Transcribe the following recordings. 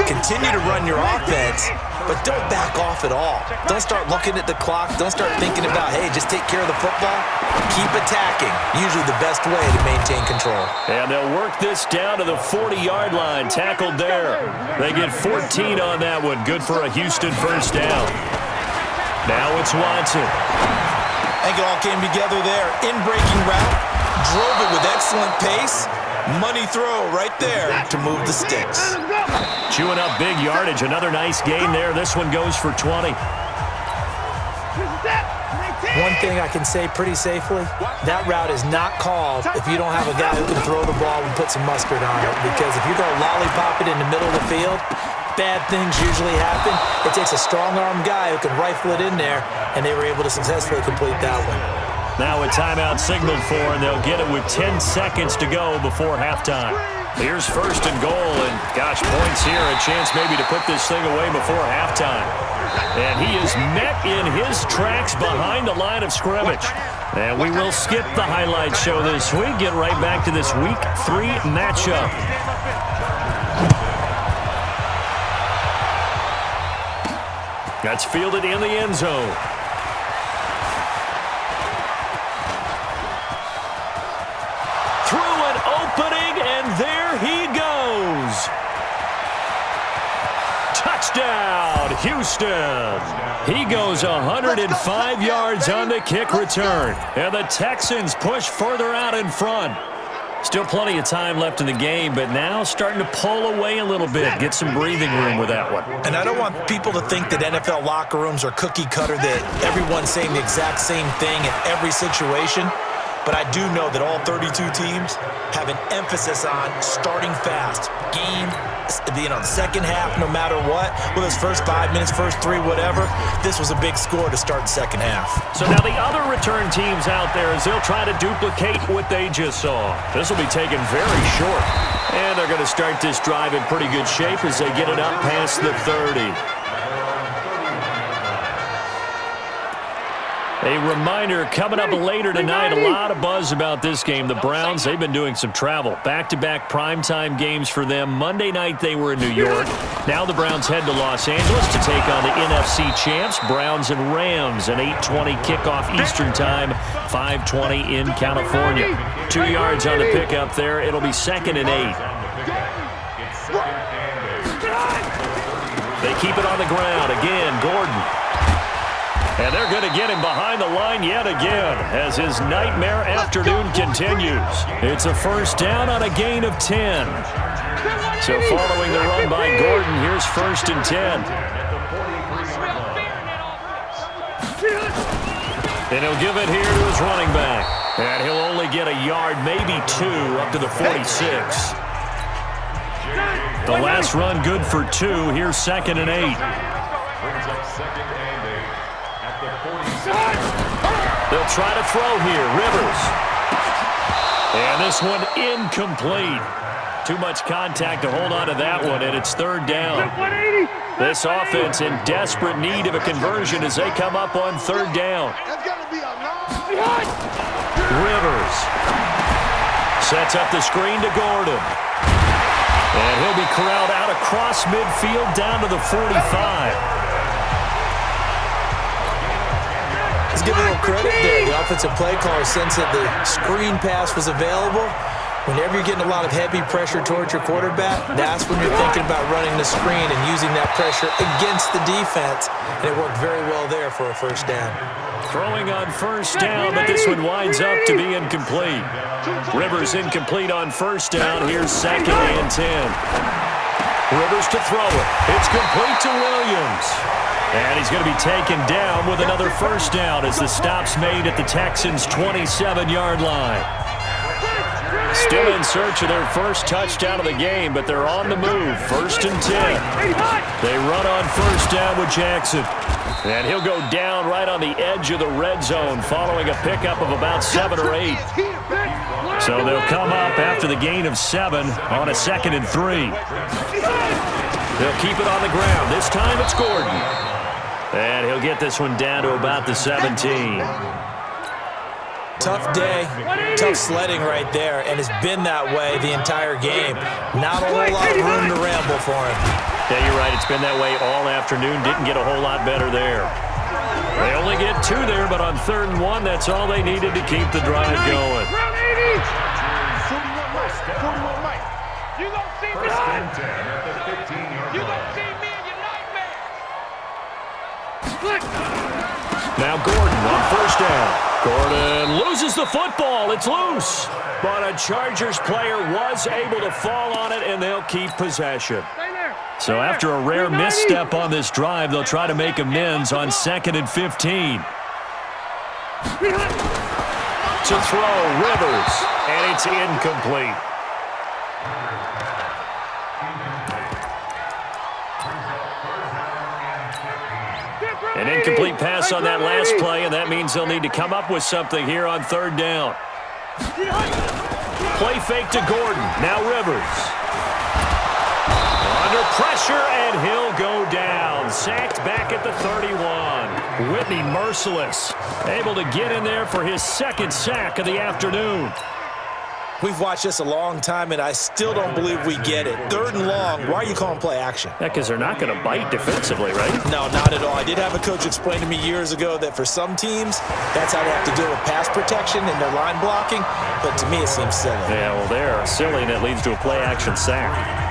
Continue to run your offense, but don't back off at all. Don't start looking at the clock. Don't start thinking about, hey, just take care of the football. Keep attacking. Usually the best way to maintain control. And they'll work this down to the 40-yard line. Tackled there. They get 14 on that one. Good for a Houston first down. Now it's Watson. I think it all came together there. In-breaking route. Drove it with excellent pace. Money throw right there to move the sticks. Chewing up big yardage. Another nice gain there. This one goes for 20. One thing I can say pretty safely, that route is not called if you don't have a guy who can throw the ball and put some mustard on it. Because if you're going to lollipop it in the middle of the field, bad things usually happen. It takes a strong-arm guy who can rifle it in there, and they were able to successfully complete that one. Now a timeout signaled for, and they'll get it with 10 seconds to go before halftime. Here's first and goal, and gosh, points here, a chance maybe to put this thing away before halftime. And he is met in his tracks behind the line of scrimmage. And we will skip the highlight show this week, get right back to this Week 3 matchup. That's fielded in the end zone. Through an opening, and there he goes. Touchdown, Houston. He goes 105 yards on the kick return. And the Texans push further out in front. Still plenty of time left in the game, but now starting to pull away a little bit. Get some breathing room with that one. And I don't want people to think that NFL locker rooms are cookie cutter, that everyone's saying the exact same thing in every situation. But I do know that all 32 teams have an emphasis on starting fast. Game, the second half, no matter what, whether it's first 5 minutes, first 3, whatever, this was a big score to start the second half. So now the other return teams out there, as they'll try to duplicate what they just saw. This will be taken very short. And they're going to start this drive in pretty good shape as they get it up past the 30. A reminder, coming up later tonight, a lot of buzz about this game. The Browns, they've been doing some travel. Back-to-back primetime games for them. Monday night they were in New York. Now the Browns head to Los Angeles to take on the NFC champs, Browns and Rams. An 8:20 kickoff Eastern time, 5:20 in California. 2 yards on the pickup there. It'll be 2nd and 8. They keep it on the ground. Again, Gordon. And they're going to get him behind the line yet again as his nightmare afternoon continues. It's a first down on a gain of 10. So following the run by Gordon, here's 1st and 10. And he'll give it here to his running back. And he'll only get a yard, maybe 2, up to the 46. The last run good for 2. Here's 2nd and 8. They'll try to throw here. Rivers. And this one incomplete. Too much contact to hold on to that one, and it's 3rd down. This offense in desperate need of a conversion as they come up on 3rd down. Rivers sets up the screen to Gordon. And he'll be corralled out across midfield down to the 45. Let's give a little credit there. The offensive play caller sensed that the screen pass was available. Whenever you're getting a lot of heavy pressure towards your quarterback, that's when you're thinking about running the screen and using that pressure against the defense. And it worked very well there for a first down. Throwing on first down, but this one winds up to be incomplete. Rivers incomplete on first down. Here's 2nd and 10. Rivers to throw it. It's complete to Williams. And he's going to be taken down with another first down as the stop's made at the Texans' 27-yard line. Still in search of their first touchdown of the game, but they're on the move. 1st and 10. They run on first down with Jackson. And he'll go down right on the edge of the red zone following a pickup of about 7 or 8. So they'll come up after the gain of 7 on a 2nd and 3. They'll keep it on the ground. This time it's Gordon. And he'll get this one down to about the 17. Tough day, tough sledding right there, and it's been that way the entire game. Not a whole lot of room to ramble for him. Yeah, you're right. It's been that way all afternoon. Didn't get a whole lot better there. They only get 2 there, but on 3rd and 1, that's all they needed to keep the drive going. You don't see me. First and 10 at the 15-yard line. You don't see me in your nightmares. Now Gordon on 1st down. Gordon loses the football. It's loose. But a Chargers player was able to fall on it, and they'll keep possession. So after a rare misstep on this drive, they'll try to make amends on 2nd and 15. To throw, Rivers, and it's incomplete. An incomplete pass on that last play, and that means they'll need to come up with something here on 3rd down. Play fake to Gordon. Now Rivers. Under pressure, and he'll go down. Sacked back at the 31. Whitney merciless. Able to get in there for his 2nd sack of the afternoon. We've watched this a long time, and I still don't believe we get it. 3rd and long, why are you calling play action? Yeah, because they're not going to bite defensively, right? No, not at all. I did have a coach explain to me years ago that for some teams, that's how they have to deal with pass protection and their line blocking, but to me it seems silly. Yeah, well, they're silly, and it leads to a play action sack.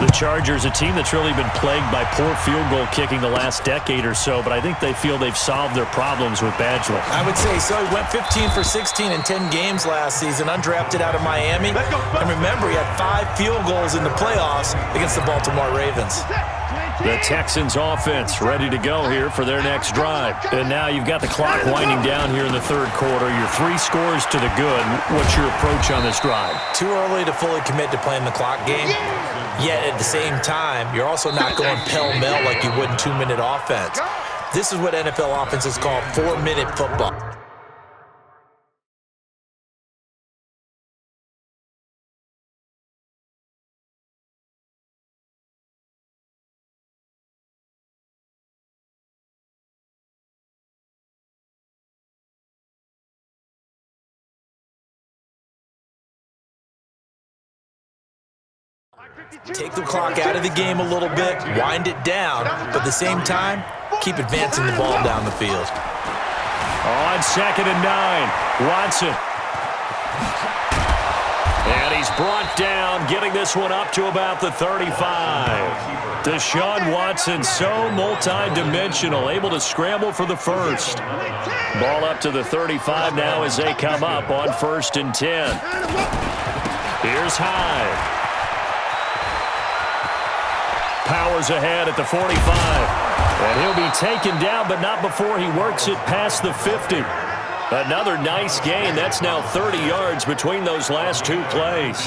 The Chargers, a team that's really been plagued by poor field goal kicking the last decade or so, but I think they feel they've solved their problems with Badgley. I would say so. He went 15 for 16 in 10 games last season, undrafted out of Miami. And remember, he had 5 field goals in the playoffs against the Baltimore Ravens. The Texans offense ready to go here for their next drive. And now you've got the clock winding down here in the 3rd quarter. You're 3 scores to the good. What's your approach on this drive? Too early to fully commit to playing the clock game. Yet at the same time, you're also not going pell-mell like you would in 2-minute offense. This is what NFL offenses call 4-minute football. Take the clock out of the game a little bit, wind it down, but at the same time, keep advancing the ball down the field. On 2nd and 9, Watson. And he's brought down, getting this one up to about the 35. Deshaun Watson, so multi-dimensional, able to scramble for the first. Ball up to the 35 now as they come up on 1st and 10. Here's Hyde. Powers ahead at the 45. And he'll be taken down, but not before he works it past the 50. Another nice gain. That's now 30 yards between those last 2 plays.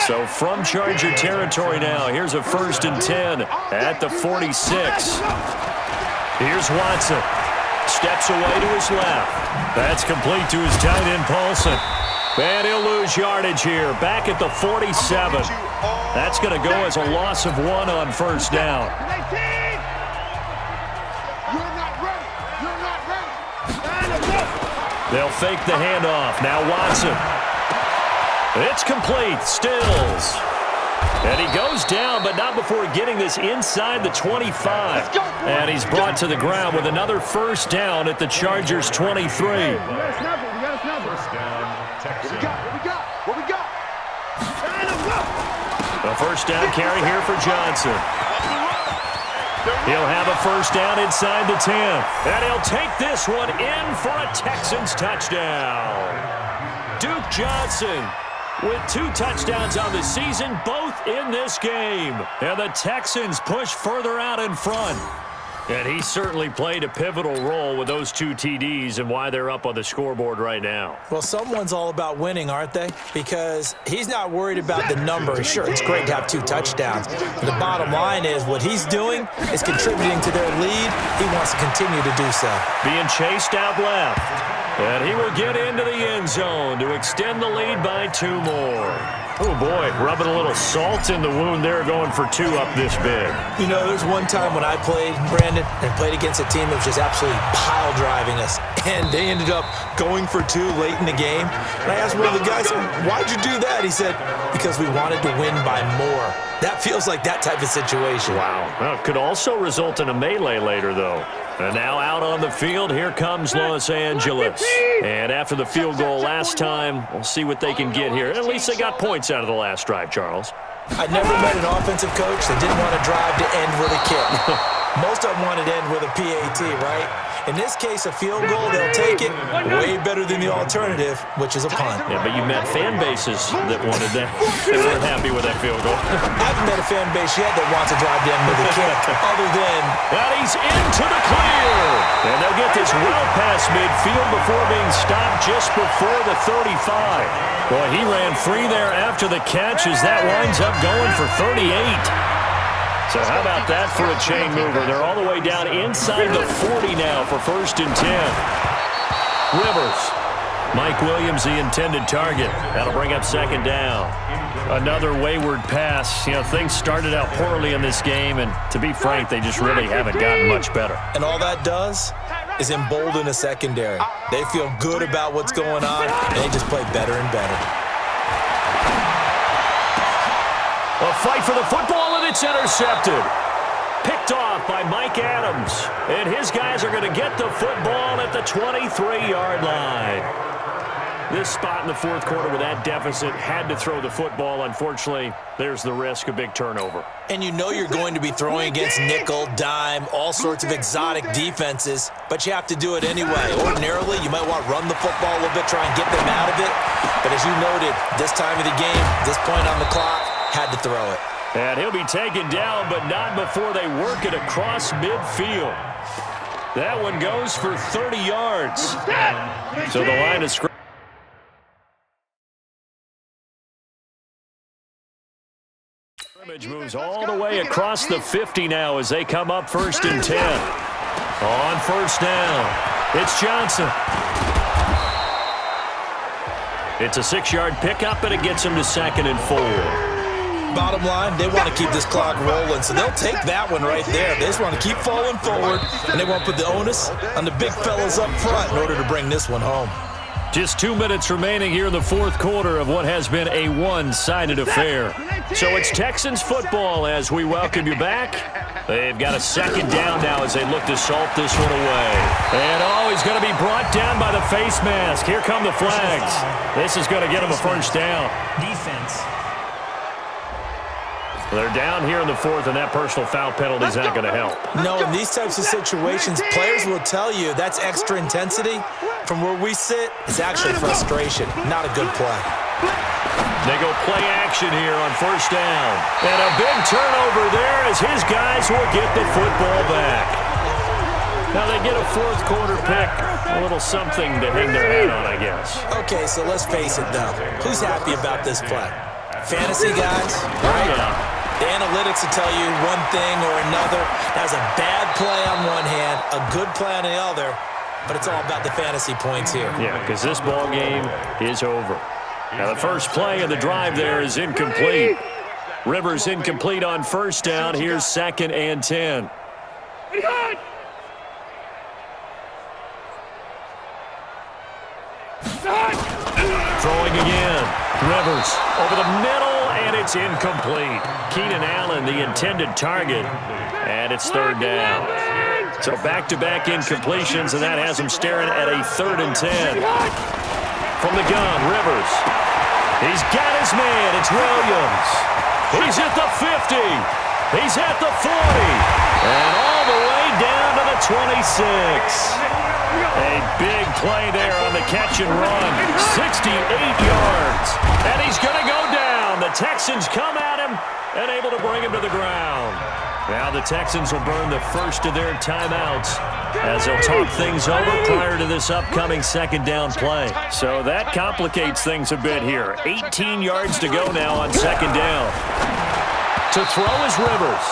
So from Charger territory now, here's a 1st and 10 at the 46. Here's Watson. Steps away to his left. That's complete to his tight end, Paulson. And he'll lose yardage here, back at the 47. That's going to go as a loss of 1 on 1st down. They'll fake the handoff. Now Watson. It's complete. Stills. And he goes down, but not before getting this inside the 25. And he's brought to the ground with another 1st down at the Chargers' 23. First down, Texans. What we got? A 1st down carry here for Johnson. He'll have a 1st down inside the 10. And he'll take this one in for a Texans touchdown. Duke Johnson with 2 touchdowns on the season, both in this game. And the Texans push further out in front. And he certainly played a pivotal role with those 2 TDs and why they're up on the scoreboard right now. Well, someone's all about winning, aren't they? Because he's not worried about the number. Sure, it's great to have 2 touchdowns. But the bottom line is what he's doing is contributing to their lead. He wants to continue to do so. Being chased out left. And he will get into the end zone to extend the lead by 2 more. Oh, boy, rubbing a little salt in the wound there, going for 2 up this big. You know, there's one time when I played, Brandon, and played against a team that was just absolutely pile driving us, and they ended up going for 2 late in the game. And I asked one of the guys, why'd you do that? He said, because we wanted to win by more. That feels like that type of situation. Wow. Well, it could also result in a melee later, though. And now out on the field, here comes Los Angeles. And after the field goal last time, we'll see what they can get here. At least they got points out of the last drive, Charles. I never met an offensive coach that didn't want to drive to end with a kick. Most of them wanted to end with a PAT, right? In this case, a field goal, they'll take it way better than the alternative, which is a punt. Yeah, but you met fan bases that wanted that. They weren't happy with that field goal. I haven't met a fan base yet that wants to drive to end with a kick, other than... And he's into the clear. And they'll get this well past midfield before being stopped just before the 35. Boy, he ran free there after the catch as that winds up going for 38. So how about that for a chain mover? They're all the way down inside the 40 now for 1st and 10. Rivers. Mike Williams, the intended target. That'll bring up 2nd down. Another wayward pass. You know, things started out poorly in this game, and to be frank, they just really haven't gotten much better. And all that does is embolden a secondary. They feel good about what's going on, and they just play better and better. A fight for the football, and it's intercepted. Picked off by Mike Adams. And his guys are going to get the football at the 23-yard line. This spot in the 4th quarter with that deficit had to throw the football. Unfortunately, there's the risk of big turnover. And you know you're going to be throwing against nickel, dime, all sorts of exotic defenses, but you have to do it anyway. Ordinarily, you might want to run the football a little bit, try and get them out of it. But as you noted, this time of the game, this point on the clock, had to throw it. And he'll be taken down, but not before they work it across midfield. That one goes for 30 yards. So the line is scrimmage moves all the way across the 50 now as they come up 1st and 10. On 1st down, it's Johnson. It's a 6-yard pickup, and it gets him to 2nd and 4. Bottom line, they want to keep this clock rolling, so they'll take that one right there. They just want to keep falling forward, and they want to put the onus on the big fellas up front in order to bring this one home. Just 2 minutes remaining here in the 4th quarter of what has been a one-sided affair. So it's Texans football as we welcome you back. They've got a 2nd down now as they look to salt this one away. And he's going to be brought down by the face mask. Here come the flags. This is going to get him a 1st down. Defense. They're down here in the 4th, and that personal foul penalty is not going to help. No, in these types of situations, players will tell you that's extra intensity. From where we sit, it's actually frustration, not a good play. They go play action here on 1st down. And a big turnover there as his guys will get the football back. Now they get a 4th quarter pick. A little something to hang their hat on, I guess. Okay, so let's face it, though. Who's happy about this play? Fantasy guys, right? Yeah. The analytics will tell you one thing or another. That was a bad play on one hand, a good play on the other, but it's all about the fantasy points here. Yeah, because this ball game is over. Now the first play of the drive there is incomplete. Rivers incomplete on 1st down. Here's 2nd and 10. Throwing again. Rivers over the middle, and it's incomplete. Keenan Allen, the intended target, and it's 3rd down. So back-to-back incompletions, and that has him staring at a 3rd and 10. From the gun, Rivers. He's got his man. It's Williams. He's at the 50. He's at the 40. And all the way down to the 26. A big play there on the catch and run. 68 yards. And he's going to go down. The Texans come at him and able to bring him to the ground. Now the Texans will burn the first of their timeouts as they'll talk things over prior to this upcoming 2nd down play. So that complicates things a bit here. 18 yards to go now on 2nd down. To throw is Rivers.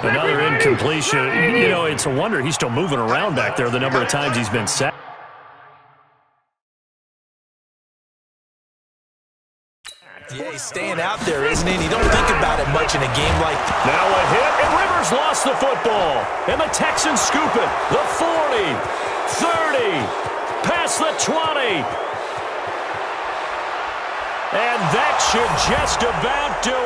Another incompletion. You know, it's a wonder he's still moving around back there the number of times he's been sacked. Yeah, he's staying out there, isn't he? And you don't think about it much in a game like that. Now a hit, and Rivers lost the football. And the Texans scoop it. The 40, 30, past the 20. And that should just about do it.